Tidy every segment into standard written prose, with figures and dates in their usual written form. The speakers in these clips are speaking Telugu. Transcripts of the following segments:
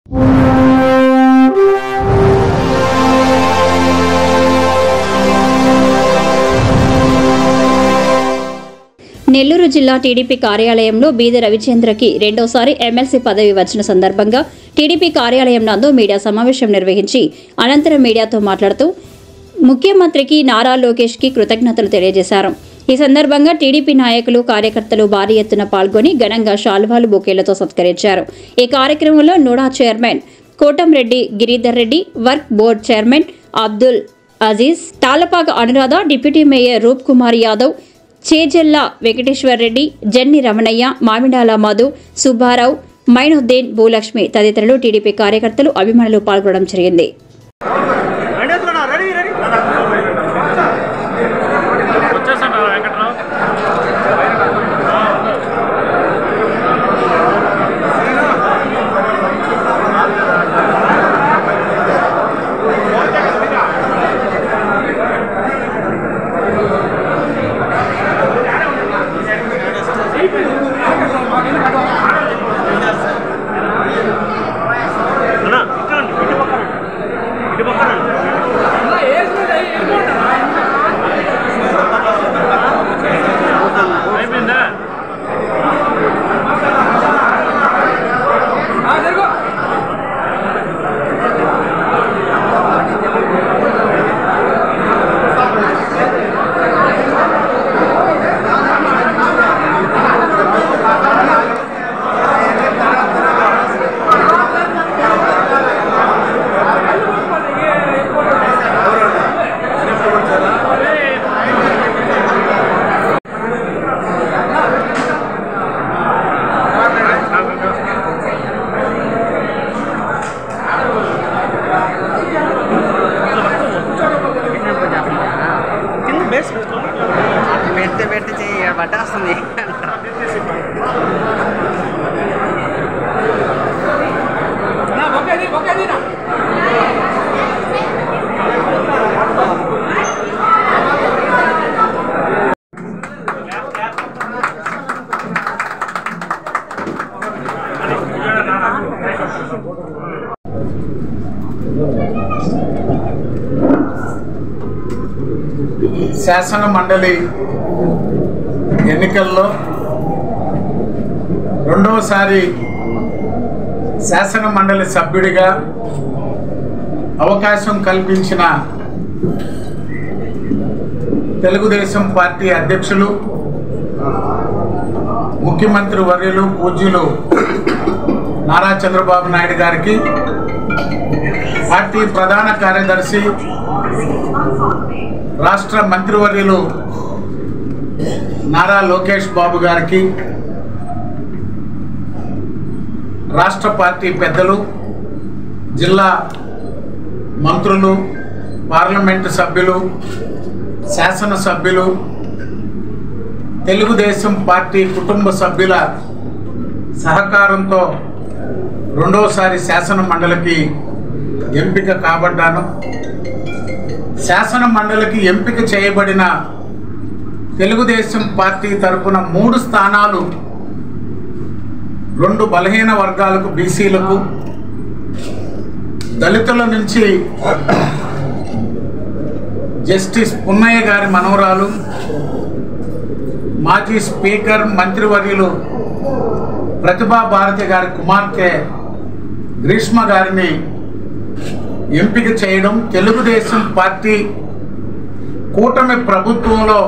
నెల్లూరు జిల్లా టీడీపీ కార్యాలయంలో బీద రవిచంద్రకి రెండోసారి ఎమ్మెల్సీ పదవి వచ్చిన సందర్భంగా టీడీపీ కార్యాలయం నందు మీడియా సమావేశం నిర్వహించి అనంతరం మీడియాతో మాట్లాడుతూ ముఖ్యమంత్రికి నారా లోకేష్కి కృతజ్ఞతలు తెలియజేశారు. ఈ సందర్భంగా టీడీపీ నాయకులు కార్యకర్తలు భారీ ఎత్తున పాల్గొని ఘనంగా శాల్వాలు బొకేలతో సత్కరించారు. ఈ కార్యక్రమంలో నోడా చైర్మన్ కోటంరెడ్డి గిరిధర్ రెడ్డి, వర్క్ board chairman Abdul Aziz, Tallapaka Anuradha, deputy mayor Roop Kumar Yadav, Chejalla Venkateswar Reddy, Janni Ramanaiah, Mamidala Madhu, Subbarao, Mainuddin, Bhulakshmi తదితరులు టీడీపీ కార్యకర్తలు అభిమానులు పాల్గొనడం జరిగింది. పెట్టి చెయ్యి బట్ట వస్తుంది. శాసన మండలి ఎన్నికల్లో రెండవసారి శాసన మండలి సభ్యుడిగా అవకాశం కల్పించిన తెలుగుదేశం పార్టీ అధ్యక్షులు, ముఖ్యమంత్రి వర్యులు పూజ్యులు నారా చంద్రబాబు నాయుడు గారికి, పార్టీ ప్రధాన కార్యదర్శి రాష్ట్ర మంత్రివర్యులు నారా లోకేష్ బాబు గారికి, రాష్ట్ర పార్టీ పెద్దలు, జిల్లా మంత్రులు, పార్లమెంటు సభ్యులు, శాసనసభ్యులు, తెలుగుదేశం పార్టీ కుటుంబ సభ్యుల సహకారంతో రెండోసారి శాసన మండలికి ఎంపిక కాబడ్డాను. శాసన మండలికి ఎంపిక చేయబడిన తెలుగుదేశం పార్టీ తరపున 3 స్థానాలు 2 బలహీన వర్గాలకు, బీసీలకు, దళితుల నుంచి జస్టిస్ పున్నయ్య గారి మనవరాలు, మాజీ స్పీకర్ మంత్రివర్యులు ప్రతిభా భారతి గారి కుమార్తె గ్రీష్మ గారిని ఎంపిక చేయడం, తెలుగుదేశం పార్టీ కూటమి ప్రభుత్వంలో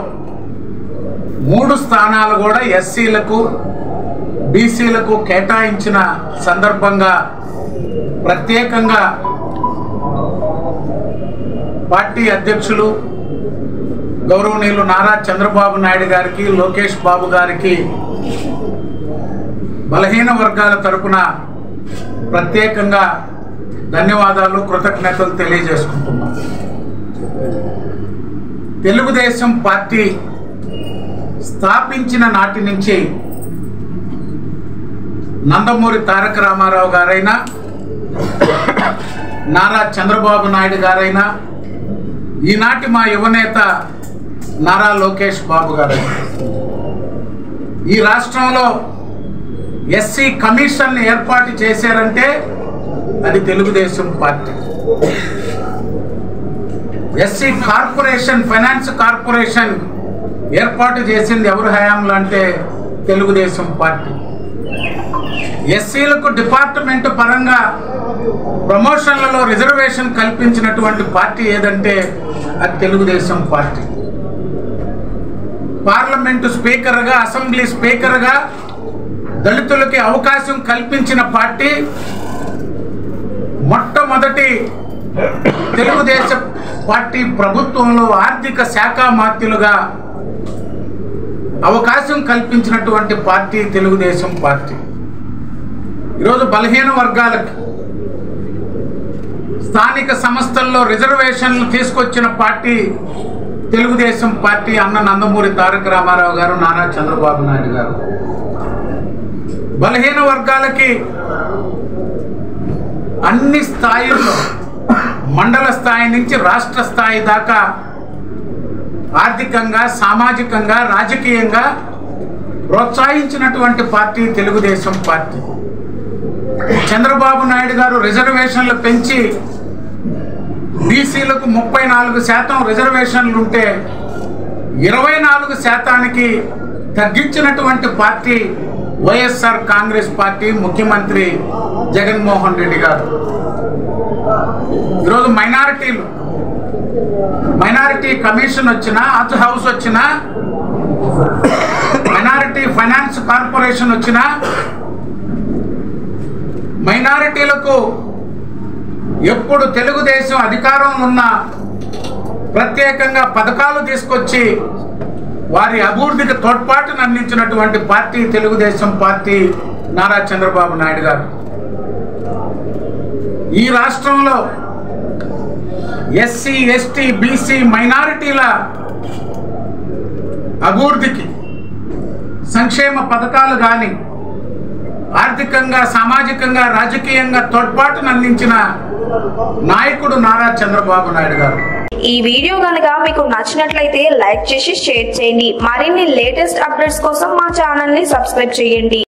3 స్థానాలు కూడా ఎస్సీలకు, బీసీలకు కేటాయించిన సందర్భంగా ప్రత్యేకంగా పార్టీ అధ్యక్షులు గౌరవనీయులు నారా చంద్రబాబు నాయుడు గారికి, లోకేష్ బాబు గారికి బలహీన వర్గాల తరపున ప్రత్యేకంగా ధన్యవాదాలు, కృతజ్ఞతలు తెలియజేసుకుంటున్నాం. తెలుగుదేశం పార్టీ స్థాపించిన నాటి నుంచి నందమూరి తారక రామారావు గారైనా, నారా చంద్రబాబు నాయుడు గారైనా, ఈనాటి మా యువనేత నారా లోకేష్ బాబు గారైనా ఈ రాష్ట్రంలో ఎస్సీ కమిషన్ ఏర్పాటు చేశారంటే అది Telugu Desam party. SC corporation, finance corporation ఏర్పాటు చేసింది ఎవరు హయాంలో అంటే తెలుగుదేశం పార్టీ. ఎస్సీలకు డిపార్ట్మెంట్ పరంగా ప్రమోషన్లలో రిజర్వేషన్ కల్పించినటువంటి పార్టీ ఏదంటే అది తెలుగుదేశం పార్టీ. పార్లమెంటు స్పీకర్గా, అసెంబ్లీ స్పీకర్గా దళితులకి అవకాశం కల్పించిన పార్టీ మొట్టమొదటి తెలుగుదేశం పార్టీ ప్రభుత్వంలో ఆర్థిక శాఖ మంత్రులుగా అవకాశం కల్పించినటువంటి పార్టీ తెలుగుదేశం పార్టీ. ఈరోజు బలహీన వర్గాలకి స్థానిక సంస్థల్లో రిజర్వేషన్లు తీసుకొచ్చిన పార్టీ తెలుగుదేశం పార్టీ. అన్న నందమూరి తారక రామారావు గారు, నారా చంద్రబాబు నాయుడు గారు. బలహీన వర్గాలకి అన్ని స్థాయిల్లో, మండల స్థాయి నుంచి రాష్ట్ర స్థాయి దాకా ఆర్థికంగా, సామాజికంగా, రాజకీయంగా ప్రోత్సహించినటువంటి పార్టీ తెలుగుదేశం పార్టీ. చంద్రబాబు నాయుడు గారు రిజర్వేషన్లు పెంచి బీసీలకు 34% రిజర్వేషన్లు ఉంటే 24% తగ్గించినటువంటి పార్టీ వైఎస్ఆర్ కాంగ్రెస్ పార్టీ, ముఖ్యమంత్రి జగన్మోహన్ రెడ్డి గారు. ఈరోజు మైనారిటీ కమిషన్ వచ్చినా, అత్ హౌస్ వచ్చినా, మైనారిటీ ఫైనాన్స్ కార్పొరేషన్ వచ్చినా, మైనారిటీలకు ఎప్పుడు తెలుగుదేశం అధికారంలో ఉన్న ప్రత్యేకంగా పథకాలు తీసుకొచ్చి వారి అభివృద్ధికి తోడ్పాటును అందించినటువంటి పార్టీ తెలుగుదేశం పార్టీ, నారా చంద్రబాబు నాయుడు గారు. ఈ రాష్ట్రంలో ఎస్సీ, ఎస్టీ, బీసీ మైనారిటీల అభివృద్ధికి సంక్షేమ పథకాలు కానీ, ఆర్థికంగా, సామాజికంగా, రాజకీయంగా తోడ్పాటును అందించిన నాయకుడు నారా చంద్రబాబు నాయుడు గారు. ఈ వీడియో గనుక మీకు నచ్చినట్లయితే లైక్ చేసి షేర్ చేయండి. మరిన్ని లేటెస్ట్ అప్డేట్స్ కోసం మా ఛానల్ ని సబ్స్క్రైబ్ చేయండి.